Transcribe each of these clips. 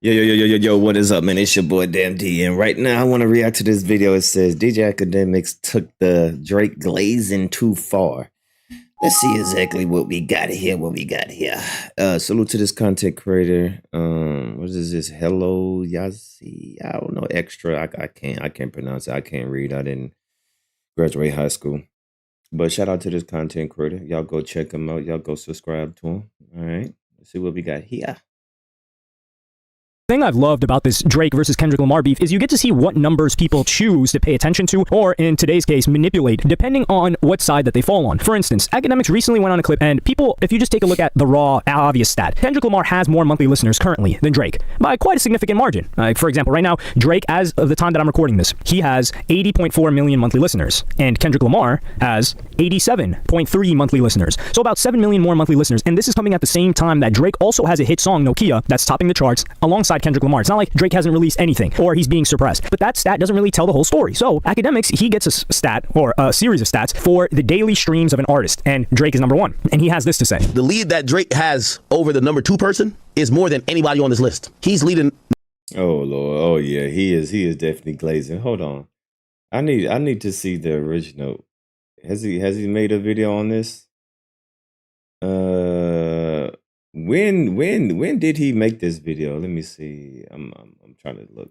Yo, what is up, man? It's your boy Damn D, and right now I want to react to this video. It says DJ Academiks took the Drake glazing too far. Let's see exactly what we got here. Salute to this content creator. What is this? Hello Yazi. I don't know. Extra. I can't pronounce it. I can't read. I didn't graduate high school. But shout out to this content creator. Y'all go check him out. Y'all go subscribe to him. All right. Let's see what we got here. Thing I've loved about this Drake versus Kendrick Lamar beef is you get to see what numbers people choose to pay attention to, or in today's case, manipulate, depending on what side that they fall on. For instance, Academiks recently went on a clip, and people, if you just take a look at the raw, obvious stat, Kendrick Lamar has more monthly listeners currently than Drake, by quite a significant margin. For example, right now, Drake, as of the time that I'm recording this, he has 80.4 million monthly listeners, and Kendrick Lamar has 87.3 monthly listeners. So about 7 million more monthly listeners, and this is coming at the same time that Drake also has a hit song, Nokia, that's topping the charts, alongside Kendrick Lamar. It's not like Drake hasn't released anything or he's being suppressed, but that stat doesn't really tell the whole story. So Academiks, he gets a stat or a series of stats for the daily streams of an artist, and Drake is number one, and he has this to say. The lead that Drake has over the number 2 person is more than anybody on this list. He's leading. Oh Lord. Oh yeah, he is definitely glazing. Hold on. I need to see the original. Has he made a video on this? When did he make this video? Let me see. I'm trying to look.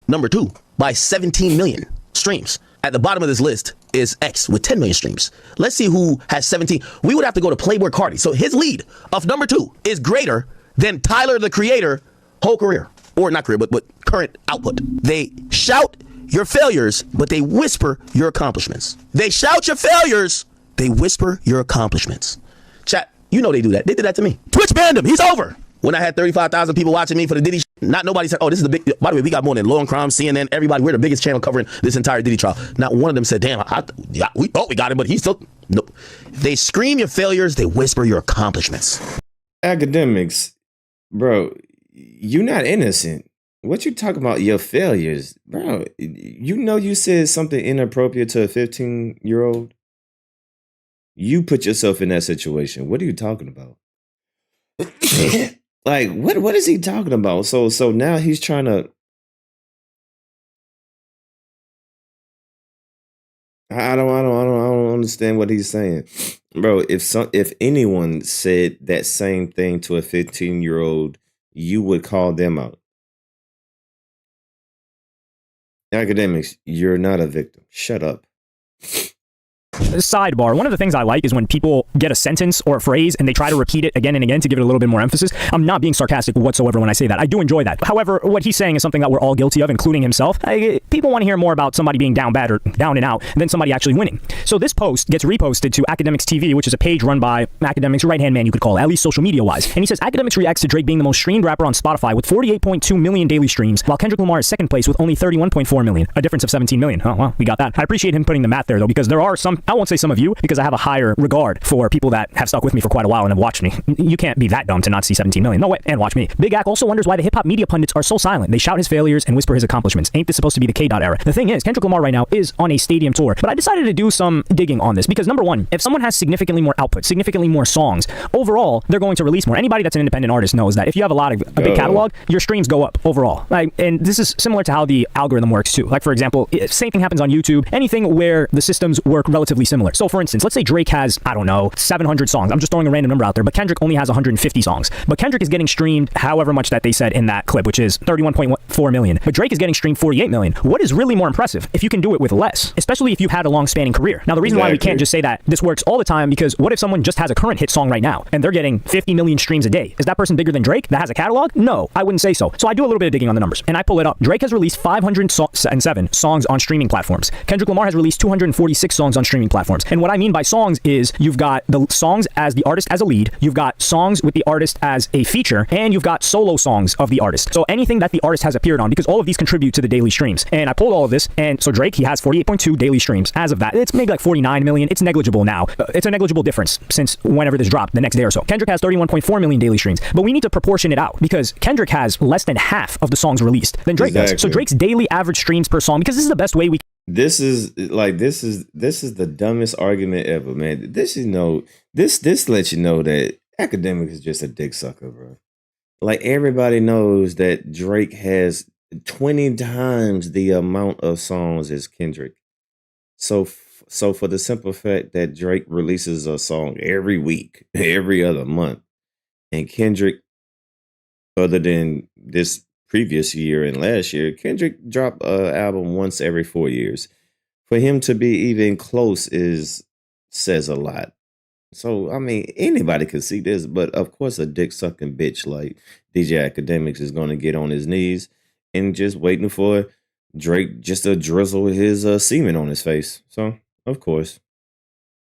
Number 2 by 17 million streams. At the bottom of this list is X with 10 million streams. Let's see who has 17. We would have to go to Playboy Cardi. So his lead of number 2 is greater than Tyler, the Creator, whole career. Or not career, but current output. They shout your failures, but they whisper your accomplishments. They shout your failures, they whisper your accomplishments. Chat, you know they do that. They did that to me. Twitch banned him. He's over. When I had 35,000 people watching me for the Diddy, not nobody said, oh, this is the big. By the way, we got more than Law and Crime, CNN, everybody. We're the biggest channel covering this entire Diddy trial. Not one of them said, damn, we thought we got him, but he's still. Nope. They scream your failures. They whisper your accomplishments. Academiks, bro, you're not innocent. What you talking about? Your failures, bro? You know you said something inappropriate to a 15-year-old. You put yourself in that situation. What are you talking about? Like, what is he talking about? So now he's trying to. I don't understand what he's saying, bro. If anyone said that same thing to a 15-year-old, you would call them out. Academiks, you're not a victim. Shut up. Sidebar, one of the things I like is when people get a sentence or a phrase and they try to repeat it again and again to give it a little bit more emphasis. I'm not being sarcastic whatsoever when I say that. I do enjoy that. However, what he's saying is something that we're all guilty of, including himself. People want to hear more about somebody being down bad or down and out than somebody actually winning. So this post gets reposted to Academiks TV, which is a page run by Academiks' right-hand man, you could call it, at least social media-wise. And he says, Academiks reacts to Drake being the most streamed rapper on Spotify with 48.2 million daily streams, while Kendrick Lamar is second place with only 31.4 million, a difference of 17 million. Oh, well, we got that. I appreciate him putting the math there, though, because there are some, I won't say some of you, because I have a higher regard for people that have stuck with me for quite a while and have watched me. You can't be that dumb to not see 17 million. No way. And watch me. Big Ac also wonders why the hip-hop media pundits are so silent. They shout his failures and whisper his accomplishments. Ain't this supposed to be the K-Dot era? The thing is, Kendrick Lamar right now is on a stadium tour, but I decided to do some digging on this because, number one, if someone has significantly more output, significantly more songs, overall, they're going to release more. Anybody that's an independent artist knows that if you have a big catalog, your streams go up overall. Like, and this is similar to how the algorithm works too. Like, for example, same thing happens on YouTube, anything where the systems work relatively similar. So, for instance, let's say Drake has, I don't know, 700 songs. I'm just throwing a random number out there, but Kendrick only has 150 songs. But Kendrick is getting streamed however much that they said in that clip, which is 31.4 million. But Drake is getting streamed 48 million. What is really more impressive if you can do it with less, especially if you've had a long-spanning career? Now, the reason why we can't just say that this works all the time, because what if someone just has a current hit song right now and they're getting 50 million streams a day? Is that person bigger than Drake that has a catalog? No, I wouldn't say so. So I do a little bit of digging on the numbers and I pull it up. Drake has released 507 songs on streaming platforms. Kendrick Lamar has released 246 songs on streaming platforms. And what I mean by songs is you've got the songs as the artist as a lead, you've got songs with the artist as a feature, and you've got solo songs of the artist. So anything that the artist has appeared on, because all of these contribute to the daily streams. And I pulled all of this, and so Drake, he has 48.2 daily streams. As of that, it's maybe like 49 million. It's negligible now. It's a negligible difference since whenever this dropped, the next day or so. Kendrick has 31.4 million daily streams, but we need to proportion it out because Kendrick has less than half of the songs released than Drake does. So Drake's daily average streams per song, because this is the best way we This is the dumbest argument ever, man. This lets you know that Academics is just a dick sucker, bro. Like everybody knows that Drake has 20 times the amount of songs as Kendrick. So for the simple fact that Drake releases a song every week, every other month, and Kendrick, other than this previous year and last year, Kendrick dropped an album once every 4 years. For him to be even close is says a lot. So I mean, anybody could see this, but of course, a dick sucking bitch like DJ Academics is going to get on his knees and just waiting for Drake just to drizzle his semen on his face. So of course.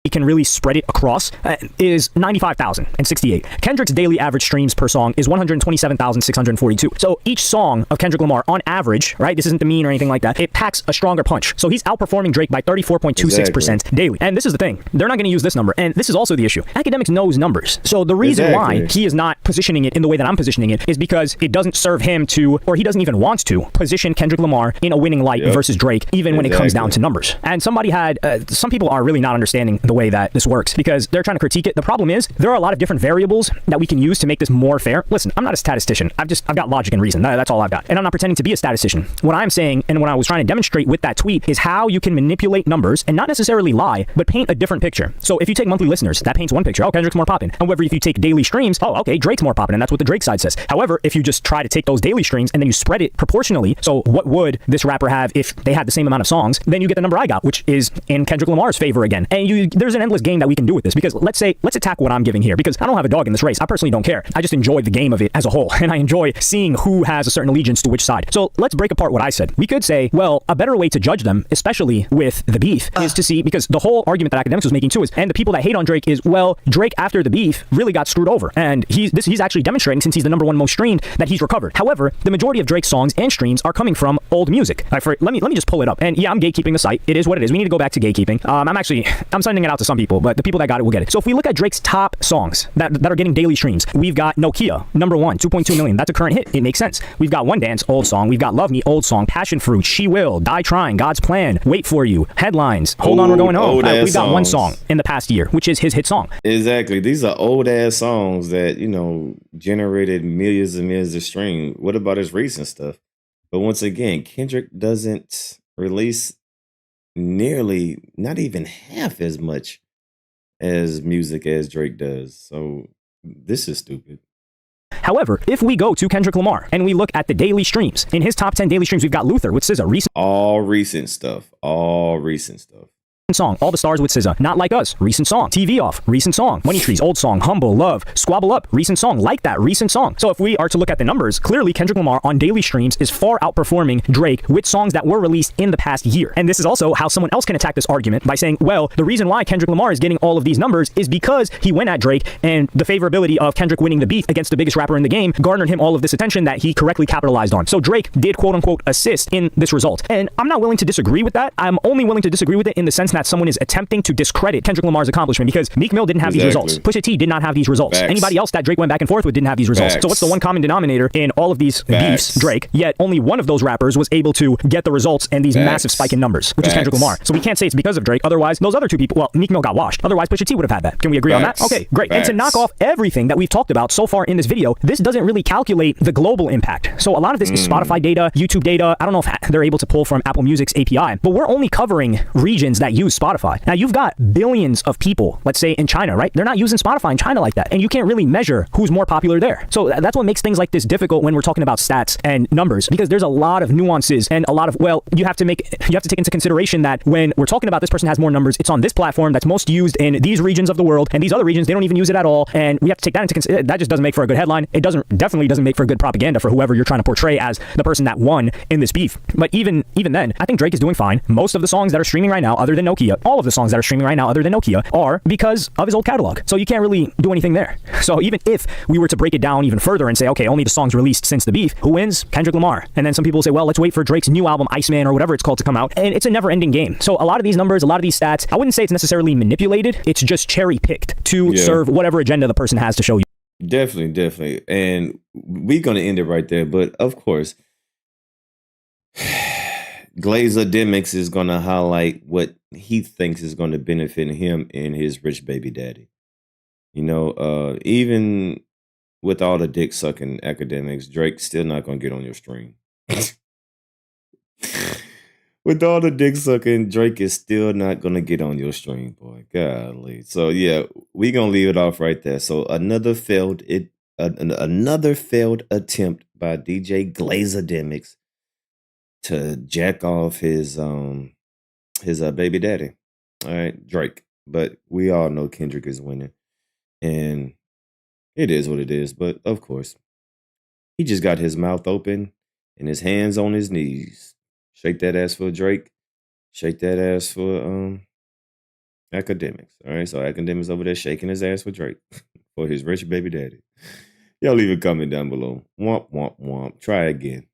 He can really spread it across is 95,068. Kendrick's daily average streams per song is 127,642. So each song of Kendrick Lamar, on average, right, this isn't the mean or anything like that, it packs a stronger punch. So he's outperforming Drake by 34.26% daily. And this is the thing. They're not going to use this number. And this is also the issue. Academics knows numbers. So the reason why he is not positioning it in the way that I'm positioning it is because it doesn't serve him to, or he doesn't even want to, position Kendrick Lamar in a winning light versus Drake, even when it comes down to numbers. And somebody had, some people are really not understanding the way that this works because they're trying to critique it. The problem is there are a lot of different variables that we can use to make this more fair. Listen, I'm not a statistician. I've got logic and reason. That's all I've got. And I'm not pretending to be a statistician. What I'm saying, and what I was trying to demonstrate with that tweet, is how you can manipulate numbers and not necessarily lie, but paint a different picture. So if you take monthly listeners, that paints one picture. Oh, Kendrick's more poppin'. However, if you take daily streams, oh, okay, Drake's more poppin', and that's what the Drake side says. However, if you just try to take those daily streams and then you spread it proportionally, so what would this rapper have if they had the same amount of songs, then you get the number I got, which is in Kendrick Lamar's favor again. And there's an endless game that we can do with this, because let's attack what I'm giving here, because I don't have a dog in this race. I personally don't care. I just enjoy the game of it as a whole, and I enjoy seeing who has a certain allegiance to which side. So let's break apart what I said. We could say, well, a better way to judge them, especially with the beef, is to see, because the whole argument that Academiks was making too is, and the people that hate on Drake is, well, Drake after the beef really got screwed over, and he's actually demonstrating, since he's the number one most streamed, that he's recovered. However, the majority of Drake's songs and streams are coming from old music. Let me just pull it up. And yeah, I'm gatekeeping the site. It is what it is. We need to go back to gatekeeping. I'm sending it out to some people, but the people that got it will get it. So if we look at Drake's top songs that are getting daily streams, we've got Nokia, number one, 2.2 million. That's a current hit. It makes sense. We've got One Dance, old song. We've got Love Me, old song. Passion Fruit, She Will, Die Trying, God's Plan, Wait For You, Headlines, Hold On, We're Going Home. We've got one song in the past year, which is his hit song. Exactly. These are old ass songs that, generated millions and millions of streams. What about his recent stuff? But once again, Kendrick doesn't release nearly, not even half as much as music as Drake does. So this is stupid. However, if we go to Kendrick Lamar and we look at the daily streams, in his top 10 daily streams, we've got Luther with SZA, all recent stuff. song, All the Stars with SZA, Not Like Us, recent song, TV Off, recent song, Money Trees, old song, Humble, Love, Squabble Up, recent song, Like That, recent song. So if we are to look at the numbers, clearly Kendrick Lamar on daily streams is far outperforming Drake with songs that were released in the past year. And this is also how someone else can attack this argument by saying, well, the reason why Kendrick Lamar is getting all of these numbers is because he went at Drake, and the favorability of Kendrick winning the beef against the biggest rapper in the game garnered him all of this attention that he correctly capitalized on. So Drake did quote unquote assist in this result. And I'm not willing to disagree with that. I'm only willing to disagree with it in the sense that someone is attempting to discredit Kendrick Lamar's accomplishment, because Meek Mill didn't have these results. Pusha T did not have these results. Anybody else that Drake went back and forth with didn't have these results. So what's the one common denominator in all of these beefs? Drake. Yet only one of those rappers was able to get the results and these massive spike in numbers, which is Kendrick Lamar. So we can't say it's because of Drake. Otherwise, those other two people, well, Meek Mill got washed. Otherwise, Pusha T would have had that. Can we agree on that? Okay, great. And to knock off everything that we've talked about so far in this video, this doesn't really calculate the global impact. So a lot of this is Spotify data, YouTube data. I don't know if they're able to pull from Apple Music's API, but we're only covering regions that use Spotify. Now you've got billions of people, let's say in China, right? They're not using Spotify in China like that. And you can't really measure who's more popular there. So that's what makes things like this difficult when we're talking about stats and numbers, because there's a lot of nuances and a lot of, well, you have to take into consideration that when we're talking about this person has more numbers, it's on this platform that's most used in these regions of the world, and these other regions, they don't even use it at all. And we have to take that into consideration. That just doesn't make for a good headline. It definitely doesn't make for good propaganda for whoever you're trying to portray as the person that won in this beef. But even then, I think Drake is doing fine. Most of the songs that are streaming right now, other than Nokia, all of the songs that are streaming right now, other than Nokia, are because of his old catalog. So you can't really do anything there. So even if we were to break it down even further and say, okay, only the songs released since the beef, who wins? Kendrick Lamar. And then some people say, well, let's wait for Drake's new album, Iceman, or whatever it's called, to come out. And it's a never-ending game. So a lot of these numbers, a lot of these stats, I wouldn't say it's necessarily manipulated. It's just cherry-picked to serve whatever agenda the person has to show you. Definitely. And we're going to end it right there. But of course, Akademiks is going to highlight what he thinks is going to benefit him and his rich baby daddy. Even with all the dick sucking academics, Drake's still not gonna get on your stream. With all the dick sucking, Drake is still not gonna get on your stream, boy. Golly. So yeah, we gonna leave it off right there. So another failed attempt by DJ Glazademics to jack off his baby daddy. All right, Drake. But we all know Kendrick is winning, and it is what it is. But of course, he just got his mouth open and his hands on his knees. Shake that ass for Drake. Shake that ass for Academiks. All right, so Academiks over there shaking his ass for Drake for his rich baby daddy. Y'all leave a comment down below. Womp womp womp. Try again.